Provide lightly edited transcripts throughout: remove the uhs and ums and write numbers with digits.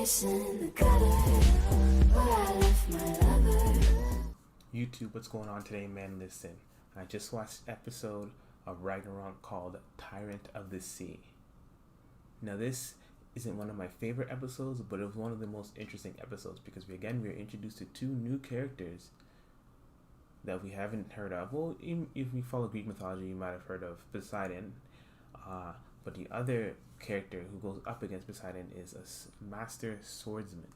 place in the gutter where I left my lover. YouTube, what's going on today, man? Listen, I just watched an episode of Ragnarok called Tyrant of the Sea. Now, this isn't one of my favorite episodes, but it was one of the most interesting episodes because we are introduced to two new characters that we haven't heard of. Well, if you follow Greek mythology, you might have heard of Poseidon, but the other character who goes up against Poseidon is a master swordsman.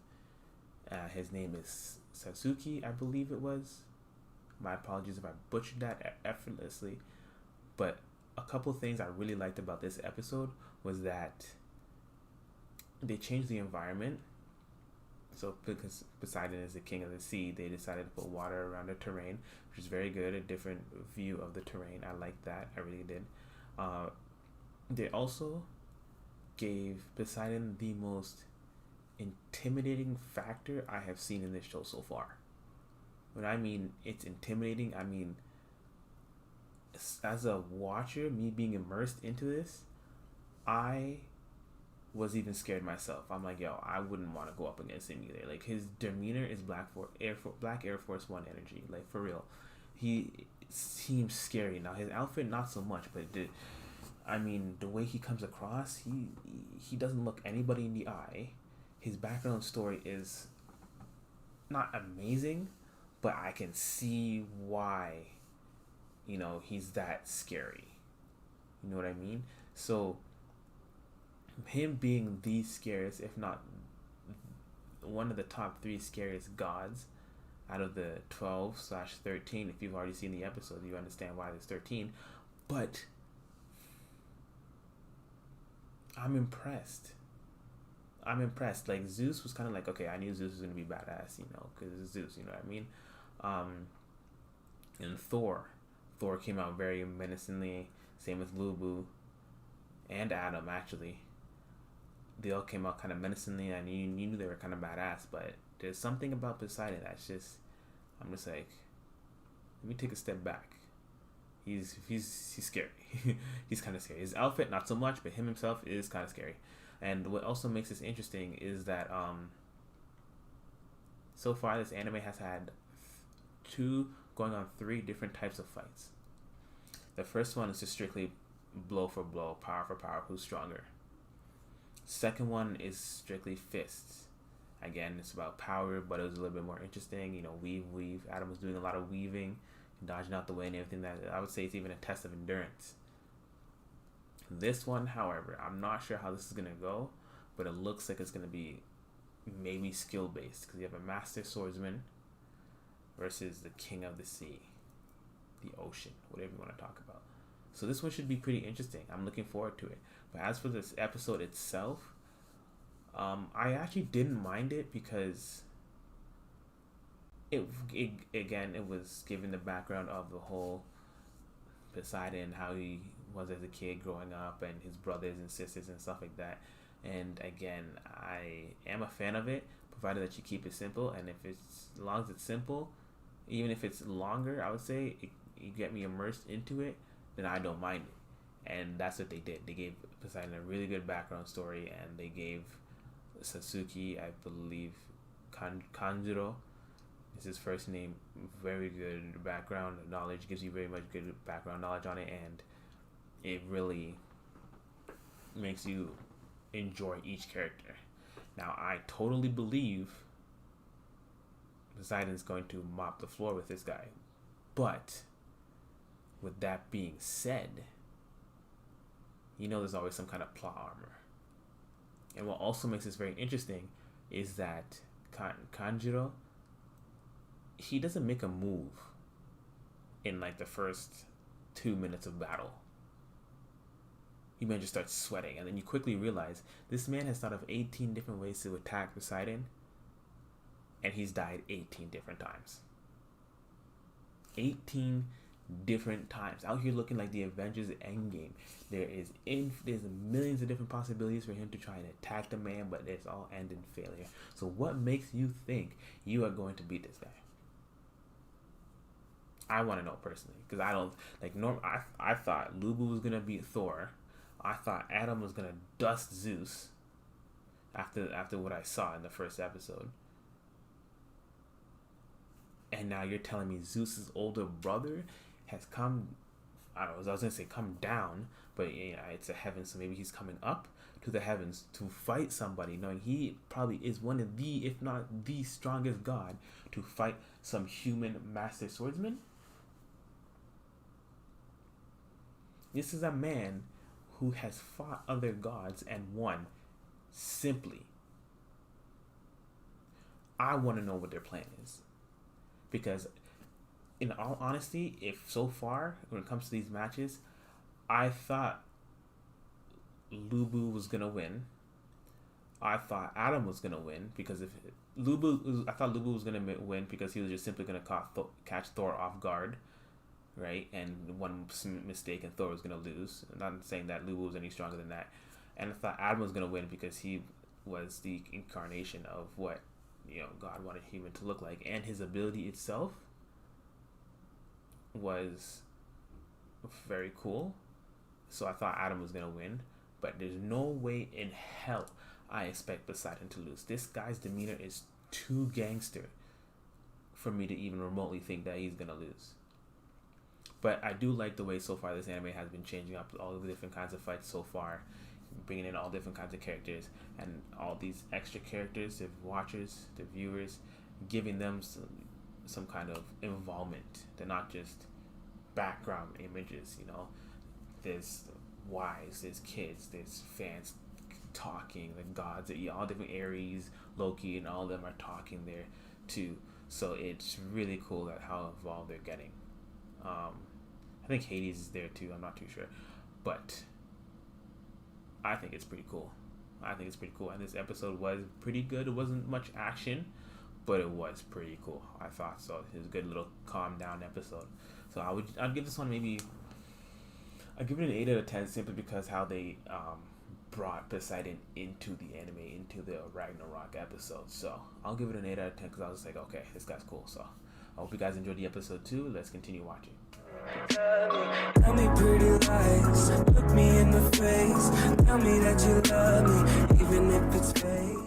His name is Sasuke, I believe it was. My apologies if I butchered that effortlessly. But a couple things I really liked about this episode was that they changed the environment. So because Poseidon is the king of the sea, they decided to put water around the terrain, which is very good, a different view of the terrain. I liked that. I really did. They also gave Poseidon the most intimidating factor I have seen in this show so far. When I mean it's intimidating, I mean as a watcher, me being immersed into this, I was even scared myself. I'm like, yo, I wouldn't want to go up against him either. Like, his demeanor is Black Air Force One energy. Like, for real, he seems scary. Now his outfit not so much, but the way he comes across, he doesn't look anybody in the eye. His background story is not amazing, but I can see why, he's that scary. You know what I mean? So, him being the scariest, if not one of the top 3 scariest gods out of the 12/13, if you've already seen the episode, you understand why there's 13. But I'm impressed. Like, Zeus was kind of like, okay, I knew Zeus was going to be badass, because it's Zeus, you know what I mean? And Thor came out very menacingly. Same with Lubu and Adam, actually. They all came out kind of menacingly, and you knew they were kind of badass. But there's something about Poseidon that's just, I'm just like, let me take a step back. He's scary. He's kind of scary. His outfit, not so much, but him himself is kind of scary. And what also makes this interesting is that so far this anime has had 3 different types of fights. The first one is just strictly blow for blow, power for power, who's stronger. Second one is strictly fists. Again, it's about power, but it was a little bit more interesting. Weave. Adam was doing a lot of weaving, dodging out the way and everything. That I would say it's even a test of endurance. This one, however, I'm not sure how this is going to go, but it looks like it's going to be maybe skill-based, because you have a master swordsman versus the king of the sea, the ocean, whatever you want to talk about. So this one should be pretty interesting. I'm looking forward to it. But as for this episode itself, I actually didn't mind it because it was given the background of the whole Poseidon, how he was as a kid growing up, and his brothers and sisters and stuff like that. And again, I am a fan of it, provided that you keep it simple. And as long as it's simple, even if it's longer, I would say you get me immersed into it, then I don't mind it. And that's what they did. They gave Poseidon a really good background story, and they gave Sasuke, I believe, Kanjuro is his first name, very good background knowledge, gives you very much good background knowledge on it, and it really makes you enjoy each character. Now, I totally believe Poseidon's going to mop the floor with this guy, but with that being said, there's always some kind of plot armor. And what also makes this very interesting is that Kanjuro, he doesn't make a move in like the first 2 minutes of battle. You may just start sweating, and then you quickly realize this man has thought of 18 different ways to attack Poseidon, and he's died 18 different times. 18 different times. Out here looking like the Avengers Endgame. There's millions of different possibilities for him to try and attack the man, but it's all end in failure. So what makes you think you are going to beat this guy? I want to know personally, because I don't like. I thought Lubu was gonna beat Thor. I thought Adam was gonna dust Zeus. after what I saw in the first episode. And now you're telling me Zeus's older brother has come, I don't know, I was going to say come down, but yeah, it's a heaven, so maybe he's coming up to the heavens to fight somebody, knowing he probably is one of the, if not the strongest god, to fight some human master swordsman. This is a man who has fought other gods and won simply. I want to know what their plan is. Because, in all honesty, if so far, when it comes to these matches, I thought Lubu was going to win. I thought Adam was going to win. Because if I thought Lubu was going to win because he was just simply going to catch Thor off guard. Right? And one mistake and Thor was going to lose. I'm not saying that Lubu was any stronger than that. And I thought Adam was going to win because he was the incarnation of what God wanted human to look like, and his ability itself was very cool. So I thought Adam was gonna win, but there's no way in hell I expect Poseidon to lose. This guy's demeanor is too gangster for me to even remotely think that he's gonna lose. But I do like the way so far this anime has been changing up all the different kinds of fights so far, bringing in all different kinds of characters and all these extra characters, the watchers, the viewers, giving them some kind of involvement. They're not just background images, There's wives, there's kids, there's fans talking, the gods, all different Ares, Loki, and all of them are talking there too. So it's really cool that how involved they're getting. I think Hades is there too. I'm not too sure, but I think it's pretty cool. And this episode was pretty good. It wasn't much action, but it was pretty cool. I thought so. It was a good little calm down episode. So I'd give this one I'd give it an 8 out of 10 simply because how they brought Poseidon into the anime, into the Ragnarok episode. So I'll give it an 8 out of 10 because I was like, okay, this guy's cool. So I hope you guys enjoyed the episode too. Let's continue watching. Tell me pretty lies, look me in the face. Tell me that you love me, even if it's fake.